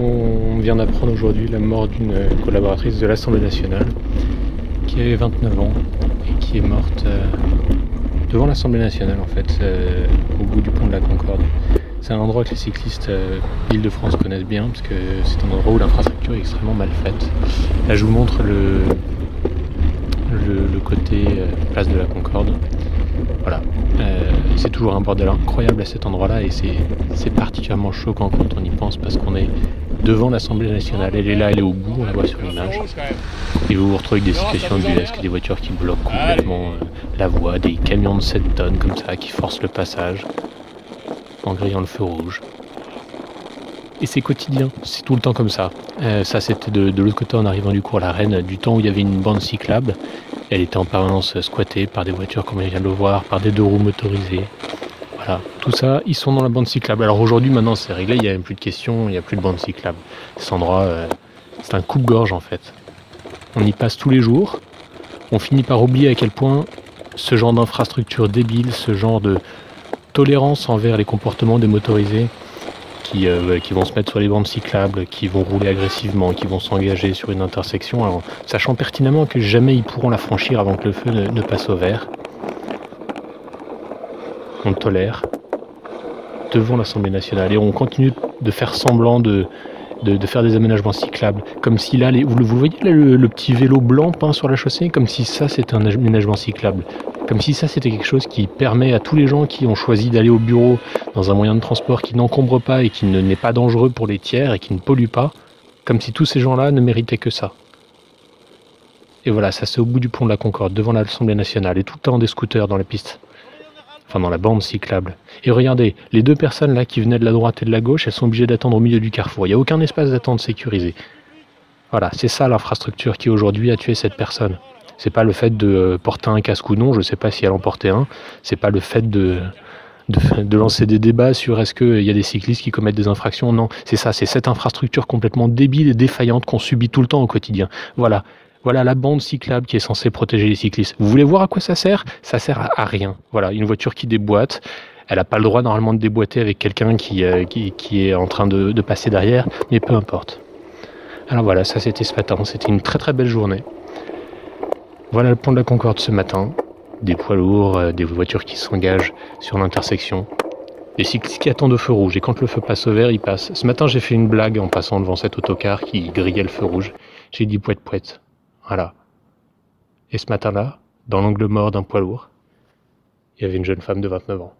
On vient d'apprendre aujourd'hui la mort d'une collaboratrice de l'Assemblée nationale qui avait 29 ans et qui est morte devant l'Assemblée nationale en fait, au bout du pont de la Concorde. C'est un endroit que les cyclistes d'Île-de-France connaissent bien parce que c'est un endroit où l'infrastructure est extrêmement mal faite. Là je vous montre le côté place de la Concorde. Voilà, c'est toujours un bordel incroyable à cet endroit-là et c'est particulièrement choquant quand on y pense parce qu'on est devant l'Assemblée nationale. Elle est là, elle est au bout, on la voit sur l'image. Et vous vous retrouvez avec des situations ubuesques, des voitures qui bloquent complètement la voie, des camions de 7 tonnes comme ça qui forcent le passage en grillant le feu rouge. Et c'est quotidien, c'est tout le temps comme ça. Ça c'était de l'autre côté en arrivant du cours La Reine, du temps où il y avait une bande cyclable. Elle était en permanence squattée par des voitures comme on vient de le voir, par des deux roues motorisées. Voilà, tout ça, ils sont dans la bande cyclable. Alors aujourd'hui, maintenant c'est réglé, il n'y a même plus de questions, il n'y a plus de bande cyclable. Cet endroit, c'est un coupe-gorge en fait. On y passe tous les jours, on finit par oublier à quel point ce genre d'infrastructure débile, ce genre de tolérance envers les comportements des motorisés, qui vont se mettre sur les bandes cyclables, qui vont rouler agressivement, qui vont s'engager sur une intersection, alors, sachant pertinemment que jamais ils pourront la franchir avant que le feu ne passe au vert. On tolère devant l'Assemblée nationale et on continue de faire semblant de faire des aménagements cyclables, comme si là, vous voyez là, le petit vélo blanc peint sur la chaussée, comme si ça c'était un aménagement cyclable. Comme si ça c'était quelque chose qui permet à tous les gens qui ont choisi d'aller au bureau dans un moyen de transport qui n'encombre pas et qui n'est pas dangereux pour les tiers et qui ne pollue pas, comme si tous ces gens-là ne méritaient que ça. Et voilà, ça c'est au bout du pont de la Concorde, devant l'Assemblée nationale, et tout le temps des scooters dans la piste. Enfin dans la bande cyclable. Et regardez, les deux personnes là qui venaient de la droite et de la gauche, elles sont obligées d'attendre au milieu du carrefour. Il n'y a aucun espace d'attente sécurisé. Voilà, c'est ça l'infrastructure qui aujourd'hui a tué cette personne. C'est pas le fait de porter un casque ou non, je sais pas si elle en portait un. C'est pas le fait de lancer des débats sur est-ce qu'il y a des cyclistes qui commettent des infractions. Non, c'est ça, c'est cette infrastructure complètement débile et défaillante qu'on subit tout le temps au quotidien. Voilà. Voilà la bande cyclable qui est censée protéger les cyclistes. Vous voulez voir à quoi ça sert? Ça sert à rien. Voilà, une voiture qui déboîte. Elle n'a pas le droit normalement de déboîter avec quelqu'un qui est en train de passer derrière, mais peu importe. Alors voilà, ça c'était ce matin. C'était une très très belle journée. Voilà le pont de la Concorde ce matin. Des poids lourds, des voitures qui s'engagent sur l'intersection. Des cyclistes qui attendent au feu rouge. Et quand le feu passe au vert, ils passent. Ce matin, j'ai fait une blague en passant devant cet autocar qui grillait le feu rouge. J'ai dit pouette pouette. Voilà. Et ce matin-là, dans l'angle mort d'un poids lourd, il y avait une jeune femme de 29 ans.